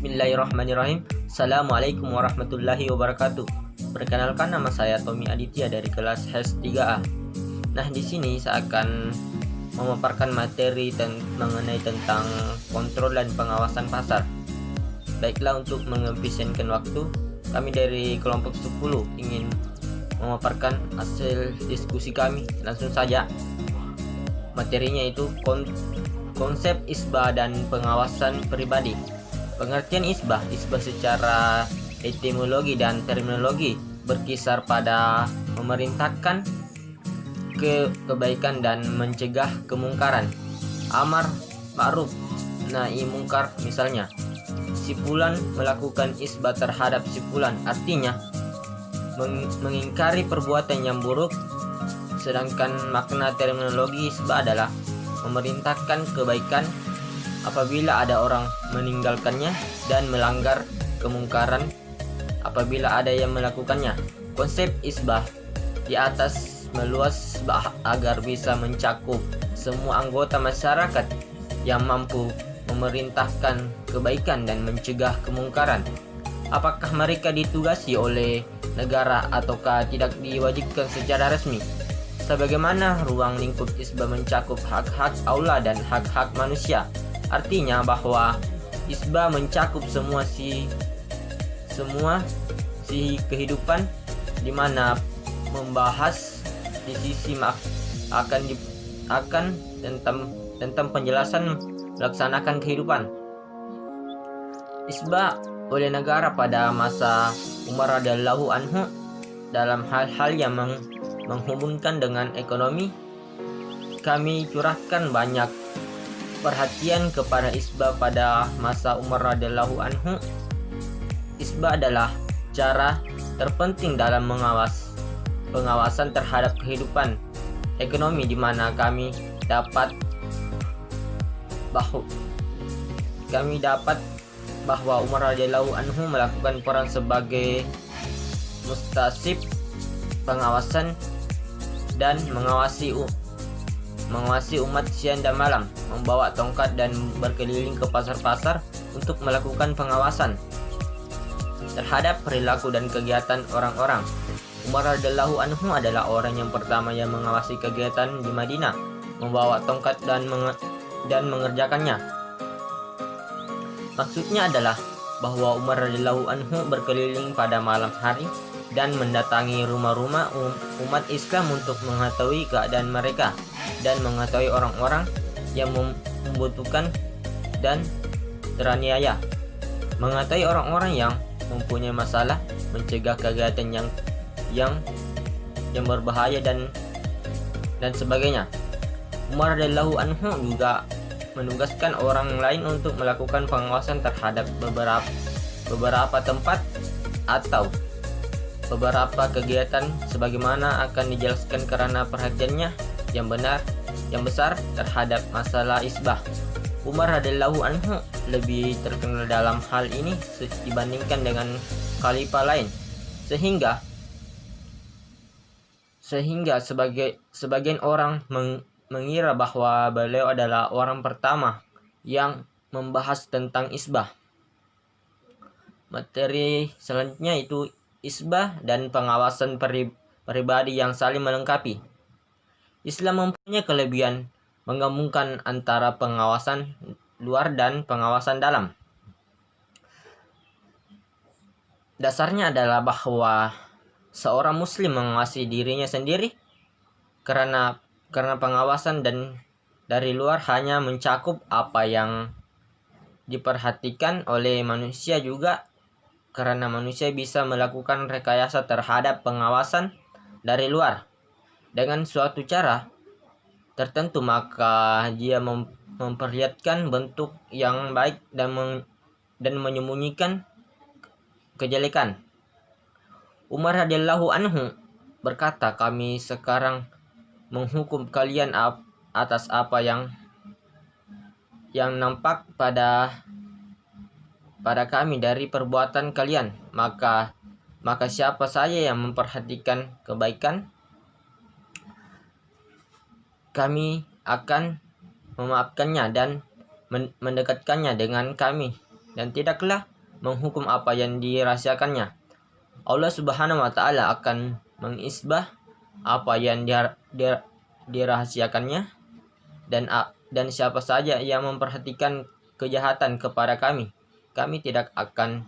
Bismillahirrahmanirrahim. Assalamualaikum warahmatullahi wabarakatuh. Perkenalkan, nama saya Tommy Aditya dari kelas HES 3A. Nah, di sini saya akan memaparkan materi mengenai tentang kontrol dan pengawasan pasar. Baiklah, untuk mengefisienkan waktu, kami dari kelompok 10 ingin memaparkan hasil diskusi kami. Langsung saja. Materinya itu konsep isbah dan pengawasan pribadi. Pengertian isbah secara etimologi dan terminologi berkisar pada memerintahkan kebaikan dan mencegah kemungkaran. Amar ma'ruf nahi mungkar, misalnya si fulan melakukan isbah terhadap si fulan, artinya mengingkari perbuatan yang buruk. Sedangkan makna terminologi isbah adalah memerintahkan kebaikan apabila ada orang meninggalkannya dan melanggar kemungkaran apabila ada yang melakukannya. Konsep isbah di atas meluas agar bisa mencakup semua anggota masyarakat yang mampu memerintahkan kebaikan dan mencegah kemungkaran. Apakah mereka ditugasi oleh negara ataukah tidak diwajibkan secara resmi? Sebagaimana ruang lingkup isbah mencakup hak-hak aula dan hak-hak manusia. Artinya bahwa isbah mencakup semua sisi kehidupan, di mana membahas di sisi akan tentang penjelasan melaksanakan kehidupan. Isbah oleh negara pada masa Umar radhiyallahu anhu dalam hal-hal yang menghubungkan dengan ekonomi. Kami curahkan banyak perhatian kepada isbah pada masa Umar radhiyallahu anhu. Isbah adalah cara terpenting dalam pengawasan terhadap kehidupan ekonomi, di mana kami dapat bahwa Umar radhiyallahu anhu melakukan peran sebagai mustasib pengawasan dan mengawasi umat siang dan malam, membawa tongkat dan berkeliling ke pasar-pasar untuk melakukan pengawasan terhadap perilaku dan kegiatan orang-orang. Umar radhiyallahu anhu adalah orang yang pertama yang mengawasi kegiatan di Madinah, membawa tongkat dan mengerjakannya. Maksudnya adalah bahwa Umar radhiyallahu anhu berkeliling pada malam hari dan mendatangi rumah-rumah umat Islam untuk mengetahui keadaan mereka dan mengetahui orang-orang yang membutuhkan dan teraniaya, mengetahui orang-orang yang mempunyai masalah, mencegah kegiatan yang berbahaya dan sebagainya. Umar radhiyallahu anhu juga menugaskan orang lain untuk melakukan pengawasan terhadap beberapa tempat atau beberapa kegiatan sebagaimana akan dijelaskan karena perhatiannya yang besar terhadap masalah isbah. Umar radhiyallahu anhu lebih terkenal dalam hal ini dibandingkan dengan khalifah lain, sehingga sebagian orang mengira bahwa beliau adalah orang pertama yang membahas tentang isbah. Materi selanjutnya itu isbah dan pengawasan pribadi yang saling melengkapi. Islam mempunyai kelebihan menggabungkan antara pengawasan luar dan pengawasan dalam. Dasarnya adalah bahwa seorang muslim mengawasi dirinya sendiri karena pengawasan dan dari luar hanya mencakup apa yang diperhatikan oleh manusia, juga karena manusia bisa melakukan rekayasa terhadap pengawasan dari luar dengan suatu cara tertentu, maka dia memperlihatkan bentuk yang baik dan menyembunyikan kejelekan. Umar radhiyallahu anhu berkata, "Kami sekarang menghukum kalian atas apa yang nampak pada kami dari perbuatan kalian, maka siapa saja yang memperhatikan kebaikan, kami akan memaafkannya dan mendekatkannya dengan kami dan tidaklah menghukum apa yang dirahasiakannya. Allah Subhanahu wa taala akan mengisbah apa yang dirahasiakannya, dan siapa saja yang memperhatikan kejahatan kepada kami tidak akan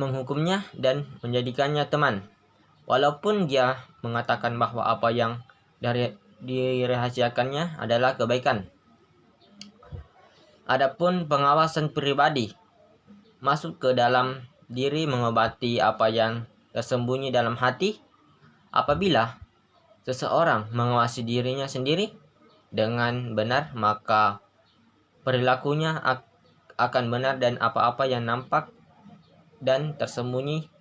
menghukumnya dan menjadikannya teman, walaupun dia mengatakan bahwa apa yang dirahasiakannya adalah kebaikan. Adapun pengawasan pribadi masuk ke dalam diri mengobati apa yang tersembunyi dalam hati. Apabila seseorang mengawasi dirinya sendiri dengan benar, maka perilakunya akan benar dan apa-apa yang nampak dan tersembunyi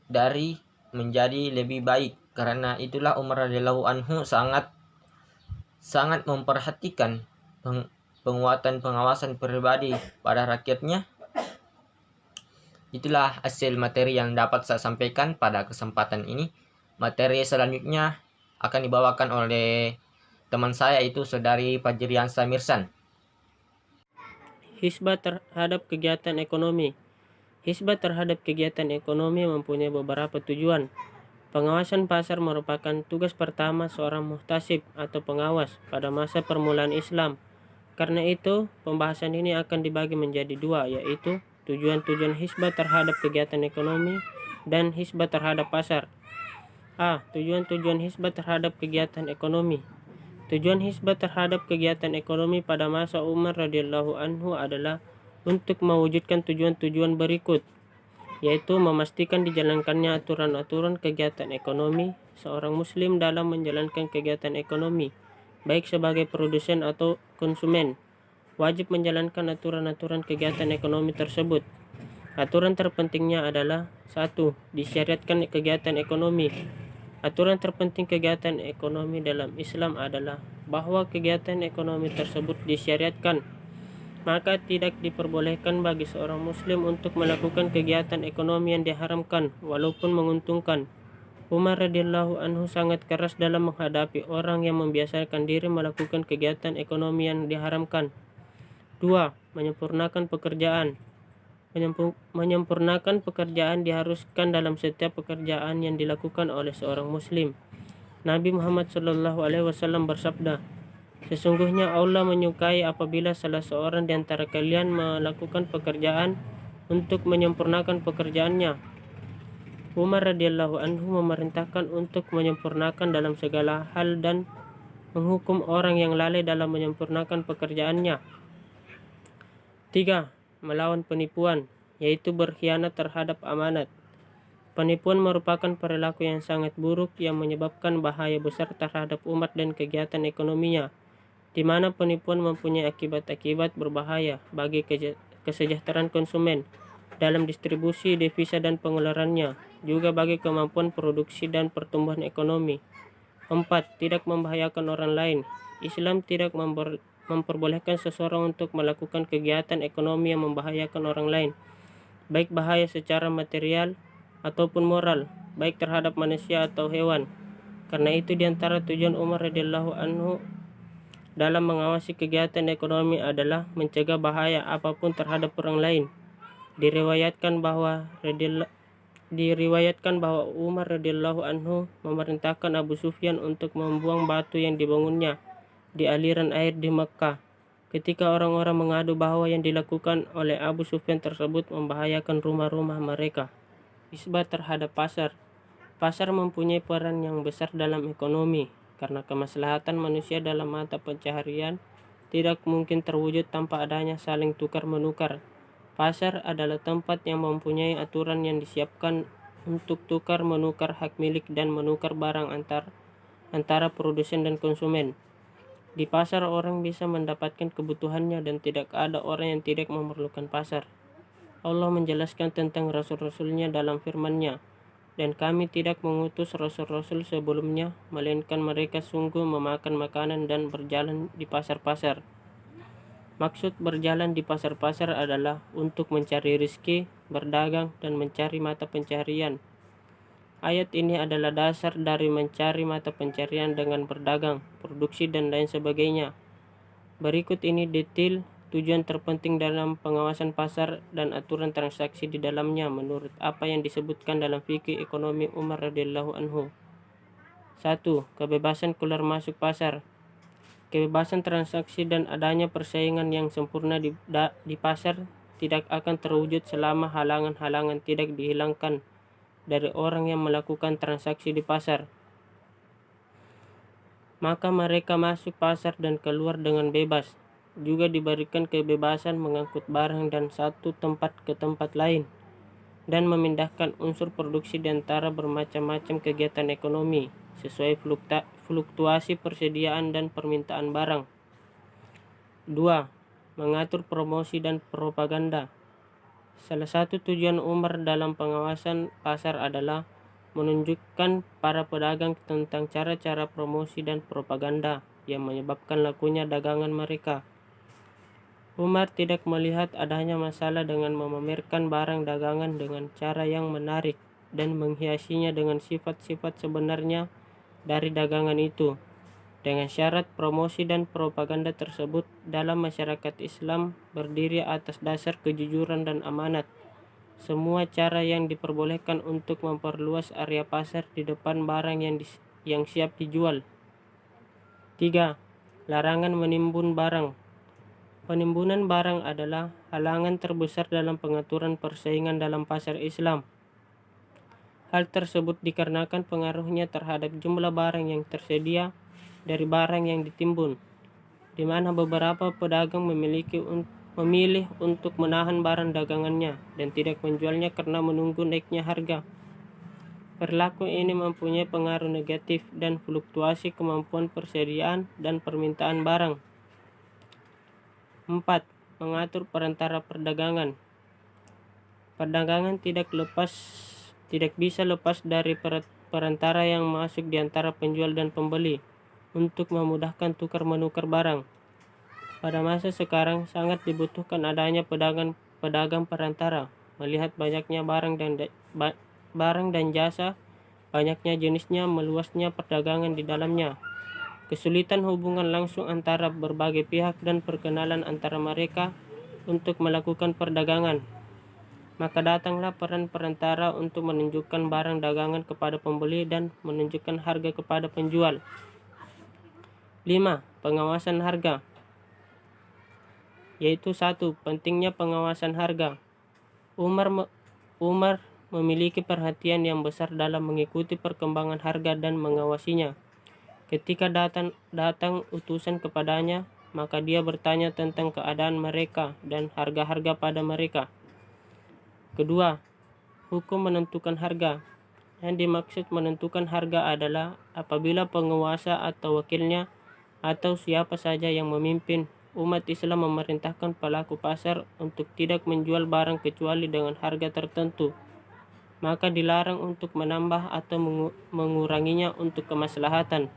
dari menjadi lebih baik. Karena itulah Umar radhiyallahu anhu sangat memperhatikan penguatan pengawasan pribadi pada rakyatnya. Itulah hasil materi yang dapat saya sampaikan pada kesempatan ini. Materi selanjutnya akan dibawakan oleh teman saya, itu Saudari Fajriansa Mirsan. Hisbah terhadap kegiatan ekonomi. Hisbah terhadap kegiatan ekonomi mempunyai beberapa tujuan. Pengawasan pasar merupakan tugas pertama seorang muhtasib atau pengawas pada masa permulaan Islam. Karena itu, pembahasan ini akan dibagi menjadi dua, yaitu tujuan-tujuan hisbah terhadap kegiatan ekonomi dan hisbah terhadap pasar. A. Tujuan-tujuan hisbah terhadap kegiatan ekonomi. Tujuan hisbah terhadap kegiatan ekonomi pada masa Umar radhiyallahu anhu adalah untuk mewujudkan tujuan-tujuan berikut, yaitu memastikan dijalankannya aturan-aturan kegiatan ekonomi seorang muslim dalam menjalankan kegiatan ekonomi, baik sebagai produsen atau konsumen, wajib menjalankan aturan-aturan kegiatan ekonomi tersebut. Aturan terpentingnya adalah 1. Disyariatkan kegiatan ekonomi. Aturan terpenting kegiatan ekonomi dalam Islam adalah bahwa kegiatan ekonomi tersebut disyariatkan, maka tidak diperbolehkan bagi seorang muslim untuk melakukan kegiatan ekonomi yang diharamkan walaupun menguntungkan. Umar radhiyallahu anhu sangat keras dalam menghadapi orang yang membiasakan diri melakukan kegiatan ekonomi yang diharamkan. 2. Menyempurnakan pekerjaan. Menyempurnakan pekerjaan diharuskan dalam setiap pekerjaan yang dilakukan oleh seorang muslim. Nabi Muhammad SAW bersabda, "Sesungguhnya Allah menyukai apabila salah seorang di antara kalian melakukan pekerjaan untuk menyempurnakan pekerjaannya." Umar radhiyallahu anhu memerintahkan untuk menyempurnakan dalam segala hal dan menghukum orang yang lalai dalam menyempurnakan pekerjaannya. 3. Melawan penipuan, yaitu berkhianat terhadap amanat. Penipuan merupakan perilaku yang sangat buruk yang menyebabkan bahaya besar terhadap umat dan kegiatan ekonominya, di mana penipuan mempunyai akibat-akibat berbahaya bagi kesejahteraan konsumen dalam distribusi devisa dan pengeluarannya, juga bagi kemampuan produksi dan pertumbuhan ekonomi. 4. Tidak membahayakan orang lain. Islam tidak memperbolehkan seseorang untuk melakukan kegiatan ekonomi yang membahayakan orang lain, baik bahaya secara material ataupun moral, baik terhadap manusia atau hewan. Karena itu di antara tujuan Umar radhiyallahu anhu dalam mengawasi kegiatan ekonomi adalah mencegah bahaya apapun terhadap orang lain. Diriwayatkan bahwa Umar radhiyallahu anhu memerintahkan Abu Sufyan untuk membuang batu yang dibangunnya di aliran air di Mekkah, ketika orang-orang mengadu bahwa yang dilakukan oleh Abu Sufyan tersebut membahayakan rumah-rumah mereka. Hisbah terhadap pasar. Pasar mempunyai peran yang besar dalam ekonomi, karena kemaslahatan manusia dalam mata pencaharian tidak mungkin terwujud tanpa adanya saling tukar-menukar. Pasar adalah tempat yang mempunyai aturan yang disiapkan untuk tukar-menukar hak milik dan menukar barang antara produsen dan konsumen. Di pasar orang bisa mendapatkan kebutuhannya dan tidak ada orang yang tidak memerlukan pasar. Allah menjelaskan tentang rasul-rasulnya dalam firman-Nya, "Dan kami tidak mengutus rasul-rasul sebelumnya, melainkan mereka sungguh memakan makanan dan berjalan di pasar-pasar." Maksud berjalan di pasar-pasar adalah untuk mencari rezeki, berdagang, dan mencari mata pencarian. Ayat ini adalah dasar dari mencari mata pencarian dengan berdagang, produksi, dan lain sebagainya. Berikut ini detail tujuan terpenting dalam pengawasan pasar dan aturan transaksi di dalamnya menurut apa yang disebutkan dalam fikih ekonomi Umar radhiyallahu anhu. 1. Kebebasan keluar masuk pasar. Kebebasan transaksi dan adanya persaingan yang sempurna di pasar tidak akan terwujud selama halangan-halangan tidak dihilangkan dari orang yang melakukan transaksi di pasar. Maka mereka masuk pasar dan keluar dengan bebas. Juga diberikan kebebasan mengangkut barang dan satu tempat ke tempat lain dan memindahkan unsur produksi di antara bermacam-macam kegiatan ekonomi sesuai fluktuasi persediaan dan permintaan barang. 2. Mengatur promosi dan propaganda. Salah satu tujuan Umar dalam pengawasan pasar adalah menunjukkan para pedagang tentang cara-cara promosi dan propaganda yang menyebabkan lakunya dagangan mereka. Umar tidak melihat adanya masalah dengan memamerkan barang dagangan dengan cara yang menarik dan menghiasinya dengan sifat-sifat sebenarnya dari dagangan itu. Dengan syarat promosi dan propaganda tersebut dalam masyarakat Islam berdiri atas dasar kejujuran dan amanat. Semua cara yang diperbolehkan untuk memperluas area pasar di depan barang yang siap dijual. 3. Larangan menimbun barang. Penimbunan barang adalah halangan terbesar dalam pengaturan persaingan dalam pasar Islam. Hal tersebut dikarenakan pengaruhnya terhadap jumlah barang yang tersedia dari barang yang ditimbun, di mana beberapa pedagang memilih untuk menahan barang dagangannya dan tidak menjualnya karena menunggu naiknya harga. Perilaku ini mempunyai pengaruh negatif dan fluktuasi kemampuan persediaan dan permintaan barang. 4. Mengatur perantara perdagangan. Perdagangan tidak bisa lepas dari perantara yang masuk di antara penjual dan pembeli untuk memudahkan tukar-menukar barang. Pada masa sekarang sangat dibutuhkan adanya pedagang perantara. Melihat banyaknya barang dan jasa, banyaknya jenisnya, meluasnya perdagangan di dalamnya, kesulitan hubungan langsung antara berbagai pihak dan perkenalan antara mereka untuk melakukan perdagangan, maka datanglah peran perantara untuk menunjukkan barang dagangan kepada pembeli dan menunjukkan harga kepada penjual. 5. Pengawasan harga, yaitu 1. Pentingnya pengawasan harga. Umar memiliki perhatian yang besar dalam mengikuti perkembangan harga dan mengawasinya. Ketika datang utusan kepadanya, maka dia bertanya tentang keadaan mereka dan harga-harga pada mereka. Kedua, hukum menentukan harga. Yang dimaksud menentukan harga adalah apabila penguasa atau wakilnya atau siapa saja yang memimpin umat Islam memerintahkan pelaku pasar untuk tidak menjual barang kecuali dengan harga tertentu, maka dilarang untuk menambah atau menguranginya untuk kemaslahatan.